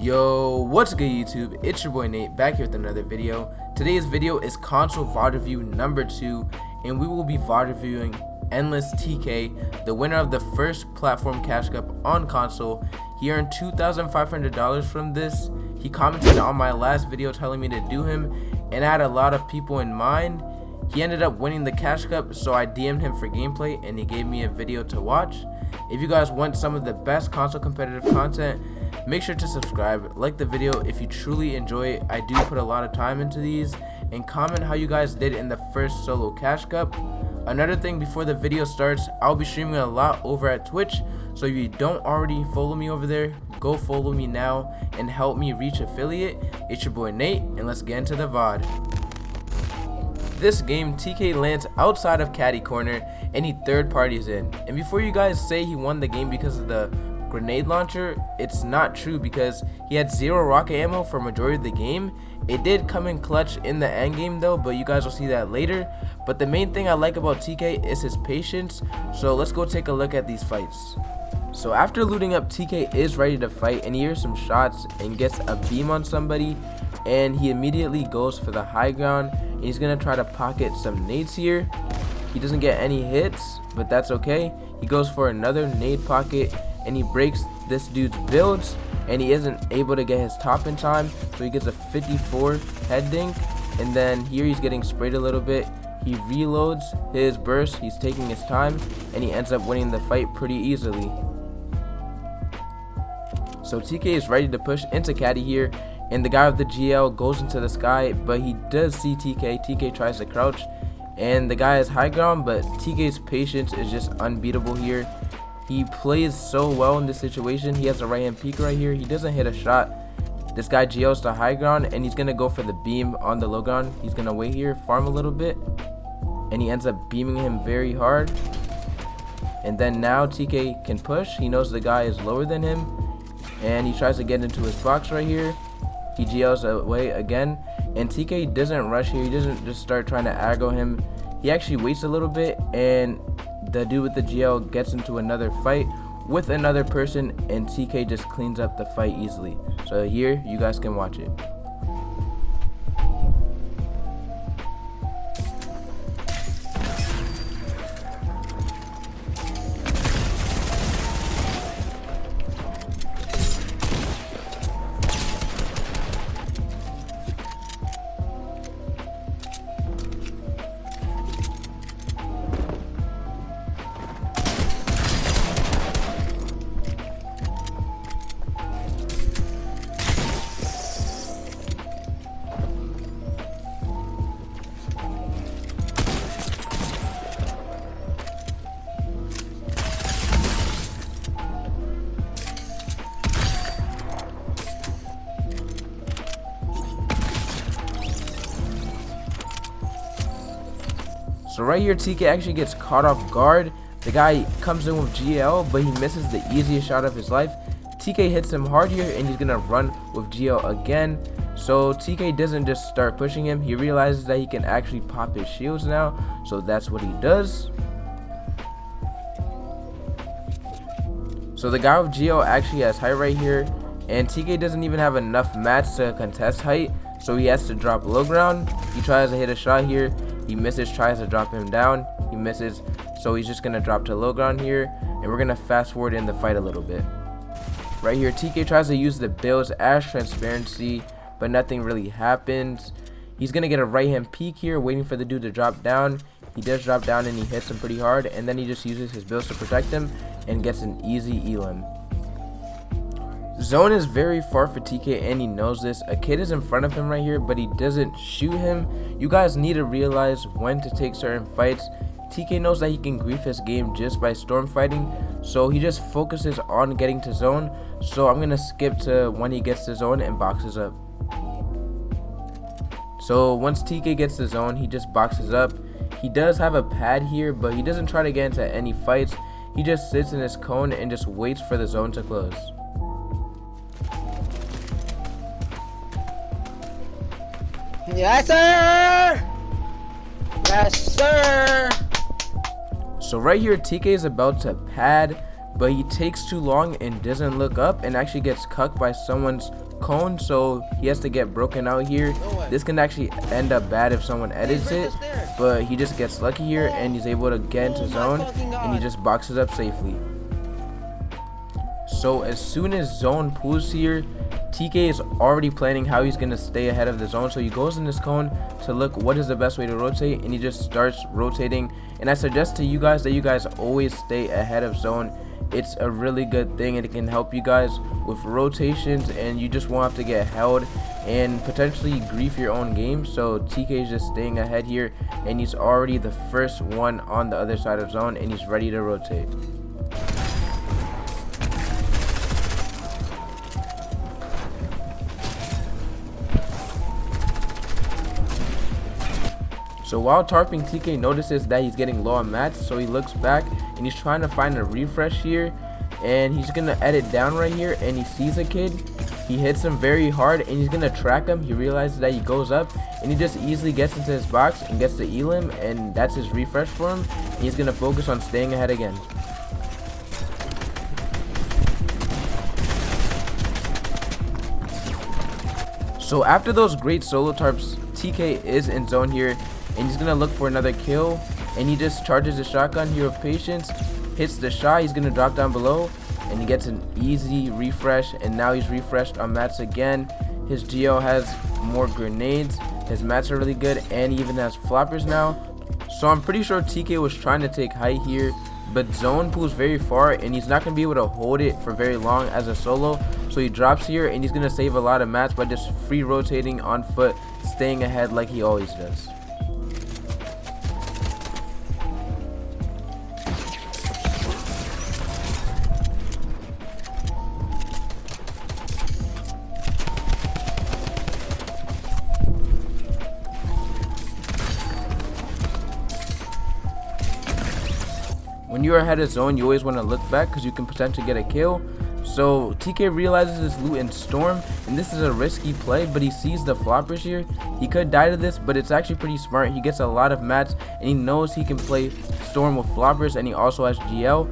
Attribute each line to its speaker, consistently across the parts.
Speaker 1: Yo, what's good YouTube? It's your boy Nate back here with another video. Today's video is console VOD review number 2, and we will be VOD reviewing EndlessTK, the winner of the first platform cash cup on console. He earned $2,500 from this. He commented on my last video telling me to do him, and I had a lot of people in mind. He ended up winning the cash cup, so I DM'd him for gameplay and he gave me a video to watch. If you guys want some of the best console competitive content, make sure to subscribe, like the video if you truly enjoy it. I do put a lot of time into these, and comment how you guys did in the first solo cash cup. Another thing before the video starts, I'll be streaming a lot over at Twitch, so if you don't already follow me over there, go follow me now and help me reach affiliate. It's your boy Nate, and let's get into the VOD. This game, TK lands outside of caddy corner and he third parties in. And before you guys say he won the game because of the grenade launcher, it's not true because he had 0 rocket ammo for majority of the game. It did come in clutch in the end game though, but you guys will see that later. But the main thing I like about TK is his patience, so let's go take a look at these fights. So after looting up, TK is ready to fight and he hears some shots and gets a beam on somebody, and he immediately goes for the high ground and he's gonna try to pocket some nades here. He doesn't get any hits, but that's okay. He goes for another nade pocket and he breaks this dude's builds, and he isn't able to get his top in time, so he gets a 54 head dink. And then here he's getting sprayed a little bit. He reloads his burst, he's taking his time, and he ends up winning the fight pretty easily. So TK is ready to push into caddy here, and the guy with the GL goes into the sky, but he does see TK. TK tries to crouch, and the guy has high ground, but TK's patience is just unbeatable here. He plays so well in this situation. He has a right hand peek right here. He doesn't hit a shot. This guy GLs to high ground, and he's gonna go for the beam on the low ground. He's gonna wait here, farm a little bit, and he ends up beaming him very hard. And then now TK can push. He knows the guy is lower than him, and he tries to get into his box right here. He GLs away again, and TK doesn't rush here. He doesn't just start trying to aggro him. He actually waits a little bit, and the dude with the GL gets into another fight with another person, and TK just cleans up the fight easily. So here you guys can watch it. So right here, TK actually gets caught off guard. The guy comes in with GL, but he misses the easiest shot of his life. TK hits him hard here, and he's gonna run with GL again. So TK doesn't just start pushing him. He realizes that he can actually pop his shields now, so that's what he does. So the guy with GL actually has height right here, and TK doesn't even have enough mats to contest height, so he has to drop low ground. He tries to hit a shot here. He misses, tries to drop him down. He misses, so he's just gonna drop to low ground here, and we're gonna fast forward in the fight a little bit. Right here, TK tries to use the builds as transparency, but nothing really happens. He's gonna get a right hand peek here, waiting for the dude to drop down. He does drop down and he hits him pretty hard, and then he just uses his builds to protect him and gets an easy elim. Zone is very far for TK, and he knows this. A kid is in front of him right here, but he doesn't shoot him. You guys need to realize when to take certain fights. TK knows that he can grief his game just by storm fighting, so he just focuses on getting to zone. So I'm gonna skip to when he gets to zone and boxes up. So once TK gets to zone, he just boxes up. He does have a pad here, but he doesn't try to get into any fights. He just sits in his cone and just waits for the zone to close.
Speaker 2: Yes, sir! Yes, sir!
Speaker 1: So right here, TK is about to pad, but he takes too long and doesn't look up and actually gets cucked by someone's cone, so he has to get broken out here. This can actually end up bad if someone edits it, but he just gets lucky here and he's able to get into zone and he just boxes up safely. So as soon as zone pulls here, TK is already planning how he's going to stay ahead of the zone. So he goes in this cone to look what is the best way to rotate, and he just starts rotating. And I suggest to you guys that you guys always stay ahead of zone. It's a really good thing and it can help you guys with rotations, and you just won't have to get held and potentially grief your own game. So TK is just staying ahead here, and he's already the first one on the other side of zone and he's ready to rotate. So while tarping, TK notices that he's getting low on mats, so he looks back and he's trying to find a refresh here, and he's gonna edit down right here, and he sees a kid. He hits him very hard and he's gonna track him. He realizes that he goes up and he just easily gets into his box and gets the elim, and that's his refresh for him. And he's gonna focus on staying ahead again. So after those great solo tarps, TK is in zone here, and he's gonna look for another kill, and he just charges the shotgun here with patience, hits the shot. He's gonna drop down below and he gets an easy refresh, and now he's refreshed on mats again. His GL has more grenades, his mats are really good, and he even has floppers now. So I'm pretty sure TK was trying to take height here, but zone pulls very far and he's not gonna be able to hold it for very long as a solo. So he drops here and he's gonna save a lot of mats by just free rotating on foot, staying ahead like he always does. When you're ahead of zone, you always want to look back because you can potentially get a kill. So TK realizes his loot in storm, and this is a risky play, but he sees the floppers here. He could die to this, but it's actually pretty smart. He gets a lot of mats and he knows he can play storm with floppers, and he also has GL.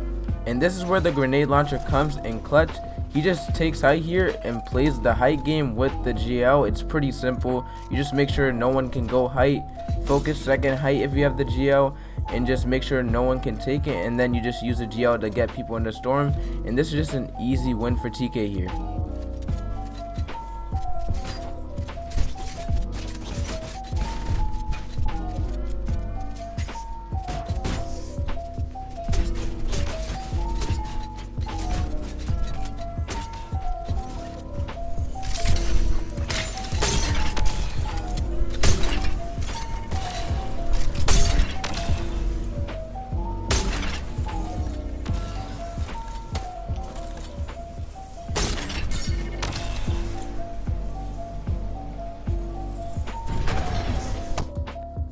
Speaker 1: And this is where the grenade launcher comes in clutch. He just takes height here and plays the height game with the GL. It's pretty simple. You just make sure no one can go height, focus second height if you have the GL, and just make sure no one can take it, and then you just use the GL to get people in the storm. And this is just an easy win for TK here.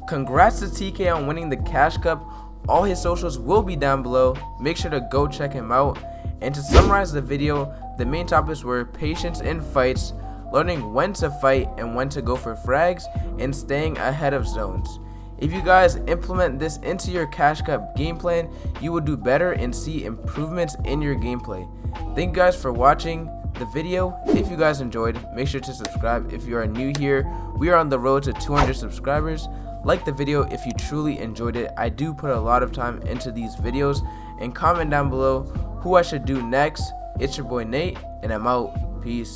Speaker 1: Congrats to TK on winning the Cash Cup. All his socials will be down below. Make sure to go check him out. And to summarize the video, the main topics were patience in fights, learning when to fight and when to go for frags, and staying ahead of zones. If you guys implement this into your Cash Cup game plan, you will do better and see improvements in your gameplay. Thank you guys for watching the video. If you guys enjoyed, make sure to subscribe if you are new here. We are on the road to 200 subscribers. Like the video if you truly enjoyed it. I do put a lot of time into these videos, and comment down below who I should do next. It's your boy Nate, and I'm out. Peace.